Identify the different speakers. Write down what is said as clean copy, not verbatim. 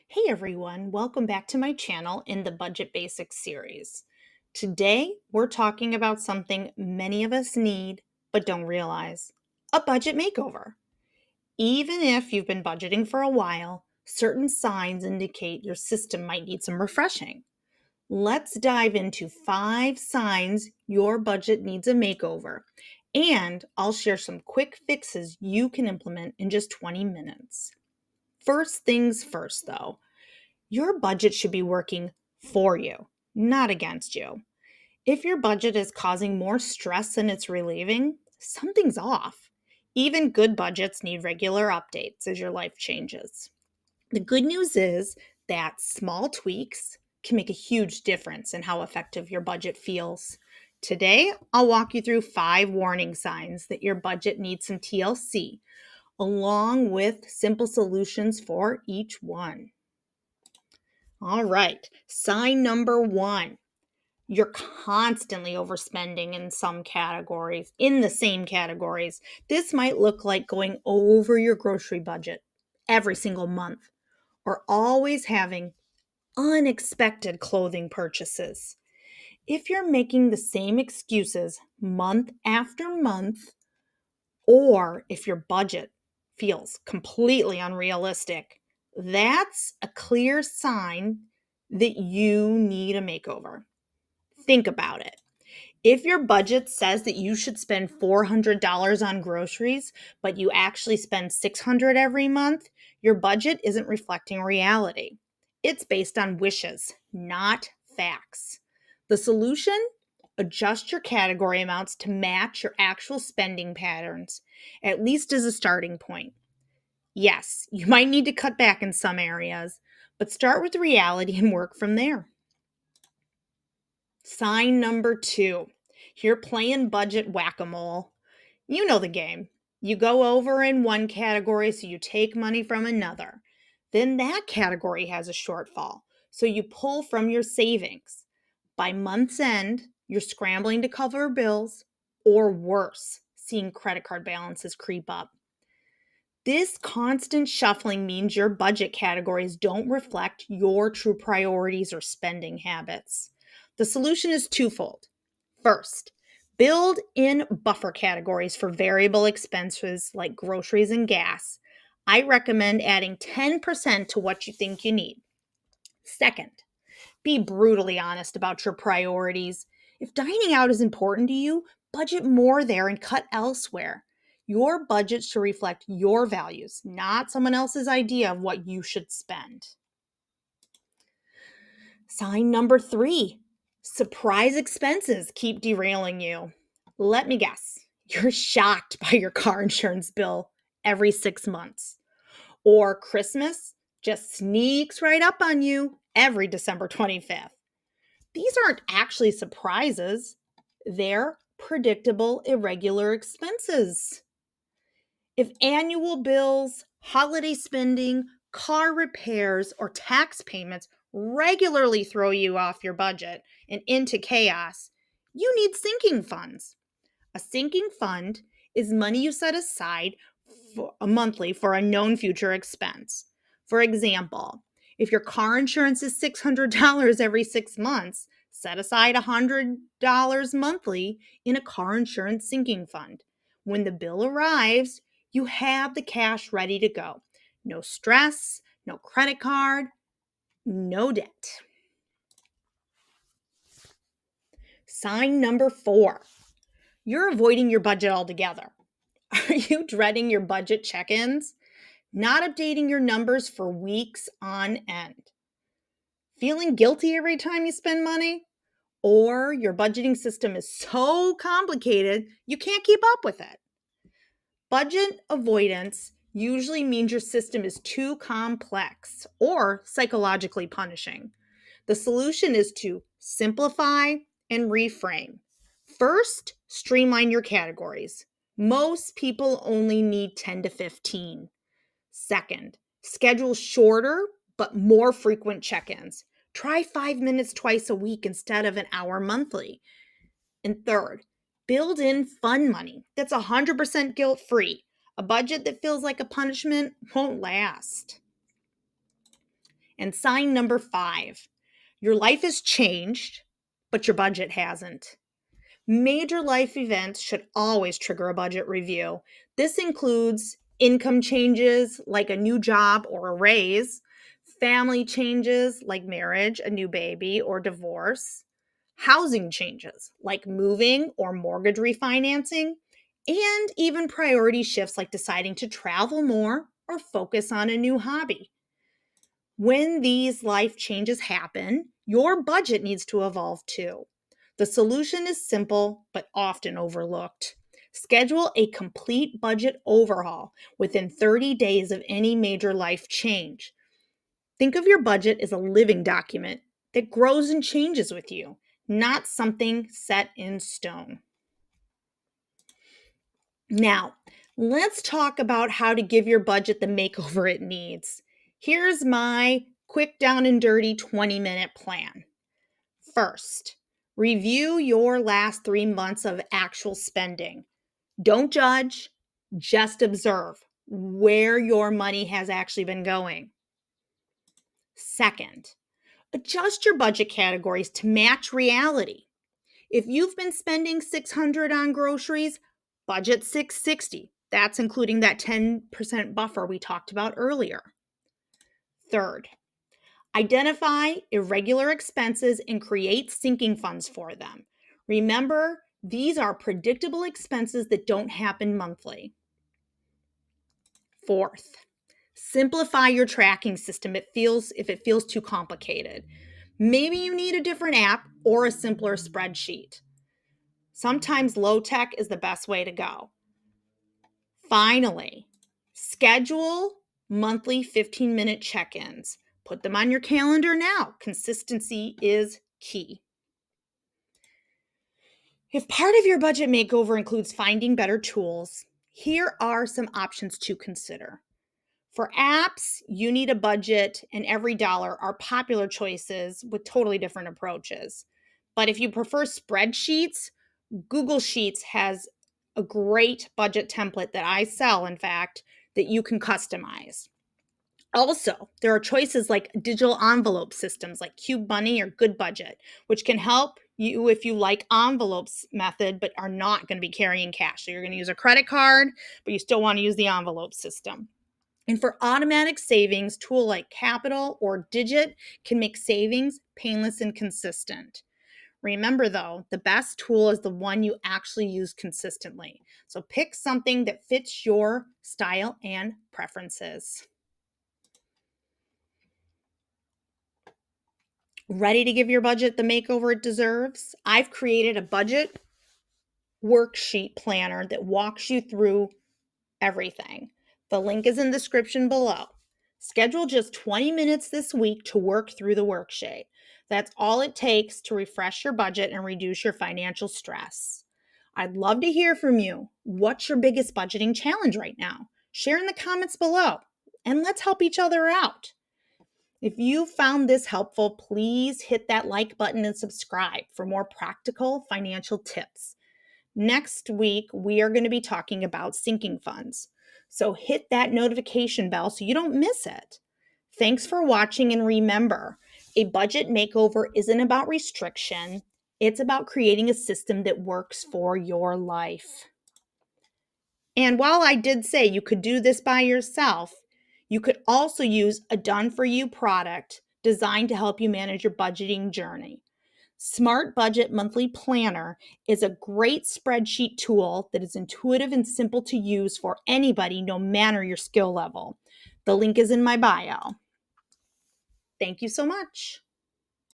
Speaker 1: Hey everyone, welcome back to my channel in the Budget Basics series. Today, we're talking about something many of us need but don't realize, a budget makeover. Even if you've been budgeting for a while, certain signs indicate your system might need some refreshing. Let's dive into 5 signs your budget needs a makeover, and I'll share some quick fixes you can implement in just 20 minutes. First things first, though. Your budget should be working for you, not against you. If your budget is causing more stress than it's relieving, something's off. Even good budgets need regular updates as your life changes. The good news is that small tweaks can make a huge difference in how effective your budget feels. Today, I'll walk you through 5 warning signs that your budget needs some TLC, along with simple solutions for each one. All right. Sign number 1. You're constantly overspending in some categories, in the same categories. This might look like going over your grocery budget every single month or always having unexpected clothing purchases. If you're making the same excuses month after month, or if your budget feels completely unrealistic, that's a clear sign that you need a makeover. Think about it. If your budget says that you should spend $400 on groceries, but you actually spend $600 every month, your budget isn't reflecting reality. It's based on wishes, not facts. The solution? Adjust your category amounts to match your actual spending patterns, at least as a starting point. Yes, you might need to cut back in some areas, but start with reality and work from there. Sign number 2. You're playing budget whack-a-mole. You know the game. You go over in one category, so you take money from another. Then that category has a shortfall, so you pull from your savings. By month's end, you're scrambling to cover bills, or worse, seeing credit card balances creep up. This constant shuffling means your budget categories don't reflect your true priorities or spending habits. The solution is twofold. First, build in buffer categories for variable expenses like groceries and gas. I recommend adding 10% to what you think you need. Second, be brutally honest about your priorities. If dining out is important to you, budget more there and cut elsewhere. Your budget should reflect your values, not someone else's idea of what you should spend. Sign number 3. Surprise expenses keep derailing you. Let me guess, you're shocked by your car insurance bill every 6 months. Or Christmas just sneaks right up on you every December 25th. These aren't actually surprises, they're predictable, irregular expenses. If annual bills, holiday spending, car repairs, or tax payments regularly throw you off your budget and into chaos, you need sinking funds. A sinking fund is money you set aside monthly for a known future expense. For example, if your car insurance is $600 every 6 months, set aside $100 monthly in a car insurance sinking fund. When the bill arrives, you have the cash ready to go. No stress, no credit card, no debt. Sign number 4. You're avoiding your budget altogether. Are you dreading your budget check ins? Not updating your numbers for weeks on end? Feeling guilty every time you spend money? Or your budgeting system is so complicated you can't keep up with it? Budget avoidance usually means your system is too complex or psychologically punishing. The solution is to simplify and reframe. First, streamline your categories. Most people only need 10 to 15. Second, schedule shorter but more frequent check ins. Try 5 minutes twice a week instead of an hour monthly. And third, build in fun money that's 100% guilt free. A budget that feels like a punishment won't last. And sign number 5, your life has changed, but your budget hasn't. Major life events should always trigger a budget review. This includes income changes like a new job or a raise, family changes like marriage, a new baby, or divorce, housing changes like moving or mortgage refinancing, and even priority shifts like deciding to travel more or focus on a new hobby. When these life changes happen, your budget needs to evolve too. The solution is simple but often overlooked. Schedule a complete budget overhaul within 30 days of any major life change. Think of your budget as a living document that grows and changes with you, not something set in stone. Now, let's talk about how to give your budget the makeover it needs. Here's my quick down and dirty 20-minute plan. First, review your last 3 months of actual spending. Don't judge, just observe where your money has actually been going. Second, adjust your budget categories to match reality. If you've been spending $600 on groceries, budget $660. That's including that 10% buffer we talked about earlier. Third, identify irregular expenses and create sinking funds for them. Remember, these are predictable expenses that don't happen monthly. Fourth, simplify your tracking system if it feels too complicated. Maybe you need a different app or a simpler spreadsheet. Sometimes low tech is the best way to go. Finally, schedule monthly 15-minute check-ins. Put them on your calendar now. Consistency is key. If part of your budget makeover includes finding better tools, here are some options to consider. For apps, you need a budget, and every dollar are popular choices with totally different approaches. But if you prefer spreadsheets, Google Sheets has a great budget template that I sell, in fact, that you can customize. Also, there are choices like digital envelope systems like Cube Money or Good Budget, which can help you if you like envelopes method but are not going to be carrying cash. So you're going to use a credit card, but you still want to use the envelope system. And for automatic savings, tool like Capital or Digit can make savings painless and consistent. Remember though, the best tool is the one you actually use consistently. So pick something that fits your style and preferences. Ready to give your budget the makeover it deserves? I've created a budget worksheet planner that walks you through everything. The link is in the description below. Schedule just 20 minutes this week to work through the worksheet. That's all it takes to refresh your budget and reduce your financial stress. I'd love to hear from you. What's your biggest budgeting challenge right now? Share in the comments below and let's help each other out. If you found this helpful, please hit that like button and subscribe for more practical financial tips. Next week, we are going to be talking about sinking funds. So hit that notification bell so you don't miss it. Thanks for watching, and remember, a budget makeover isn't about restriction. It's about creating a system that works for your life. And while I did say you could do this by yourself, you could also use a done-for-you product designed to help you manage your budgeting journey. Smart Budget Monthly Planner is a great spreadsheet tool that is intuitive and simple to use for anybody, no matter your skill level. The link is in my bio. Thank you so much.